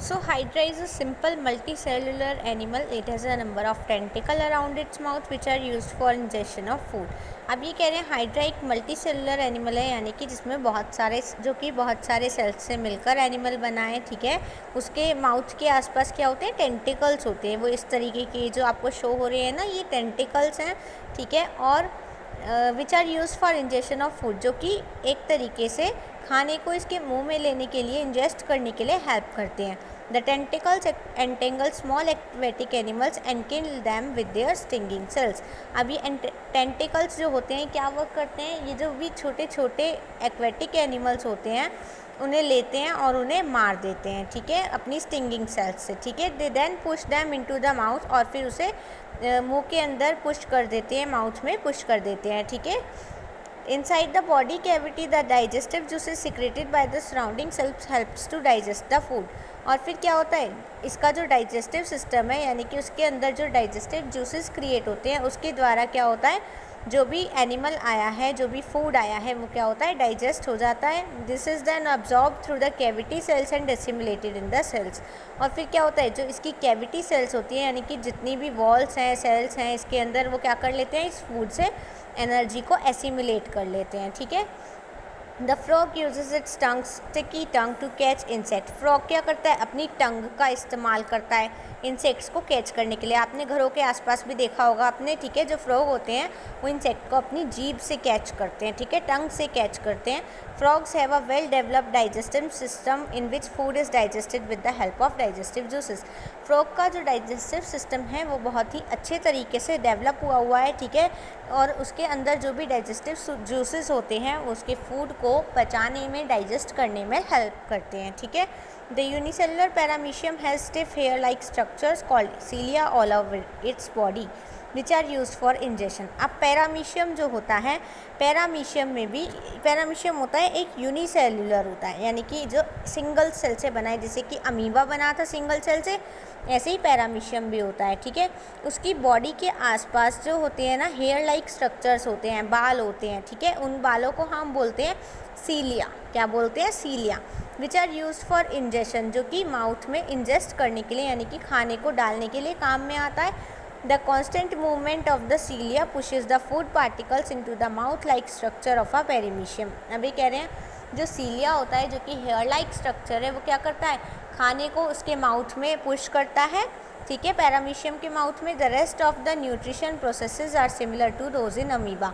So Hydra is a simple multicellular animal. It has a number of tentacle around its mouth which are used for ingestion of food. अब ये कह रहे हैं hydra एक multi cellular animal है, यानी कि जिसमें बहुत सारे सेल्स से मिलकर एनिमल बना है। ठीक है, उसके माउथ के आसपास क्या होते हैं, टेंटिकल्स होते हैं। वो इस तरीके के जो आपको शो हो रहे हैं ना, ये टेंटिकल्स हैं। ठीक है, और which are use for injection of food, जो कि एक तरीके से खाने को इसके मुंह में लेने के लिए, इंजेस्ट करने के लिए हेल्प करते हैं। The tentacles entangle small aquatic animals and kill them with their stinging cells. अब ये टेंटिकल्स जो होते हैं क्या वर्क करते हैं, ये जो भी छोटे छोटे एक्वेटिक एनिमल्स होते हैं उन्हें लेते हैं और उन्हें मार देते हैं। ठीक है, अपनी स्टिंगिंग सेल्स से। ठीक है, they then push them into the mouth, और फिर उसे मुंह के अंदर पुश कर देते हैं, माउथ में पुश कर देते हैं। ठीक है, inside the body cavity the digestive juices secreted by the surrounding cells helps to digest the food। और फिर क्या होता है, इसका जो डाइजेस्टिव सिस्टम है, यानी कि उसके अंदर जो डाइजेस्टिव जूसेस क्रिएट होते हैं, उसके द्वारा क्या होता है, जो भी एनिमल आया है, जो भी फूड आया है, वो क्या होता है, डाइजेस्ट हो जाता है। This is then absorb through the cavity cells and dissimilated in the cells. और फिर क्या होता है, जो इसकी कैविटी सेल्स होती हैं, यानी कि जितनी भी वॉल्स हैं, सेल्स हैं इसके अंदर, वो क्या कर लेते हैं, इस फूड से एनर्जी को एसिमुलेट कर लेते हैं। ठीक है, the frog uses its tongue sticky tongue to catch insect. Frog क्या करता है, अपनी टंग का इस्तेमाल करता है इंसेक्ट्स को कैच करने के लिए। आपने घरों के आसपास भी देखा होगा आपने। ठीक है, जो फ्रॉग होते हैं वो इंसेक्ट को अपनी जीभ से कैच करते हैं। ठीक है, टंग से कैच करते हैं। Frogs have a well developed digestive system in which food is digested with the help of digestive juices. Frog का जो डाइजेस्टिव सिस्टम है वो बहुत ही अच्छे तरीके से डेवलप हुआ है। ठीक है, और उसके अंदर जो भी डाइजेस्टिव जूसेस होते हैं वो उसके फूड को पचाने में, डाइजेस्ट करने में हेल्प करते हैं। ठीक है, the unicellular paramecium has stiff hair like structures called cilia all over its body which are use for injection. अब पैरामीशियम जो होता है, पैरामीशियम में भी, पैरामीशियम होता है एक यूनिसेलुलर होता है, यानी कि जो सिंगल सेल से बना है। जैसे कि अमीबा बना था सिंगल सेल से, ऐसे ही पैरामीशियम भी होता है। ठीक है, उसकी बॉडी के आसपास जो होते हैं ना, हेयर लाइक स्ट्रक्चर्स होते हैं, बाल होते हैं। ठीक है, उन बालों को हम बोलते हैं सीलिया। क्या बोलते हैं, cilia. Which are use for injection, जो कि माउथ में इंजेस्ट करने के लिए, यानी कि खाने को डालने के लिए काम में आता है। The constant movement of the cilia pushes the food particles into the mouth like structure of a paramecium. अभी कह रहे हैं जो सीलिया होता है, जो कि हेयर लाइक स्ट्रक्चर है, वो क्या करता है, खाने को उसके माउथ में पुश करता है। ठीक है, पैरामीशियम के माउथ में। The rest of the nutrition processes are similar to those in amoeba.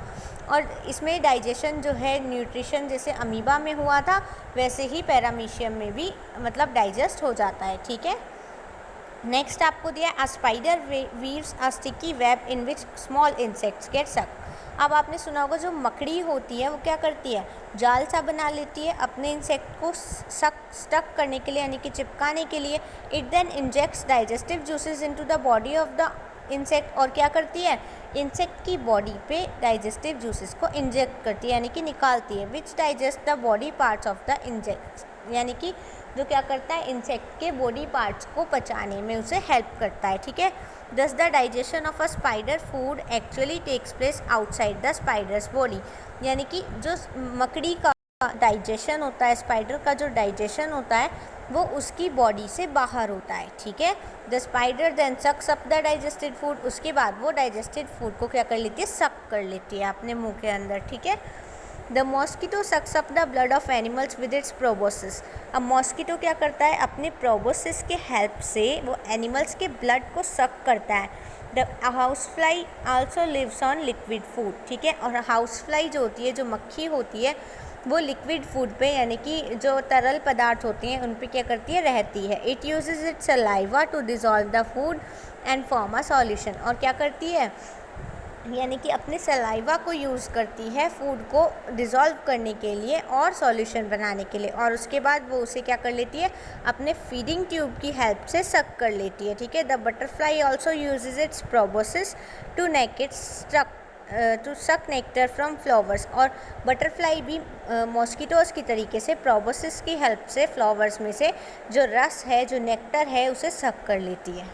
और इसमें डाइजेशन जो है, न्यूट्रिशन जैसे अमीबा में हुआ था, वैसे ही पैरामीशियम में भी मतलब डाइजेस्ट हो जाता है। ठीक है, नेक्स्ट आपको दिया a spider weaves a sticky web in which small insects get suck. अब आपने सुना होगा जो मकड़ी होती है वो क्या करती है, जाल सा बना लेती है अपने इंसेक्ट को स्टक करने के लिए, यानी कि चिपकाने के लिए। It then injects digestive juices into the body of the insect. और क्या करती है, इंसेक्ट की बॉडी पे डाइजेस्टिव जूसेस को इंजेक्ट करती है, यानी कि निकालती है। विच digest the body parts of the insect, यानी कि जो क्या करता है, इंसेक्ट के बॉडी पार्ट्स को पचाने में उसे हेल्प करता है। ठीक है, thus the digestion of a spider food actually takes place outside the spider's body. यानी कि जो मकड़ी का डाइजेशन होता है, स्पाइडर का जो डाइजेशन होता है, वो उसकी बॉडी से बाहर होता है। ठीक है, the spider then sucks up the digested food. उसके बाद वो डाइजेस्टेड फूड को क्या कर लेती है, सक कर लेती है अपने मुंह के अंदर। ठीक है, the mosquito sucks up the blood of animals with its proboscis. अब मॉस्किटो क्या करता है, अपने प्रोबोसिस के हेल्प से वो एनिमल्स के ब्लड को सक करता है। The house fly also lives on liquid food. ठीक है, और हाउस फ्लाई जो होती है, जो मक्खी होती है, वो लिक्विड फूड पे, यानी कि जो तरल पदार्थ होते हैं उन पे क्या करती है, रहती है। It uses its saliva to dissolve the food and form a solution. और क्या करती है, यानी कि अपने सलाइवा को यूज़ करती है फूड को डिज़ोल्व करने के लिए और सॉल्यूशन बनाने के लिए। और उसके बाद वो उसे क्या कर लेती है, अपने फीडिंग ट्यूब की हेल्प से सक कर लेती है। ठीक है, the butterfly also uses its proboscis to suck nectar from flowers. और बटरफ्लाई भी मॉस्किटोज़ की तरीके से प्रोबोसिस की हेल्प से फ्लावर्स में से जो रस है, जो नेक्टर है, उसे सक कर लेती है।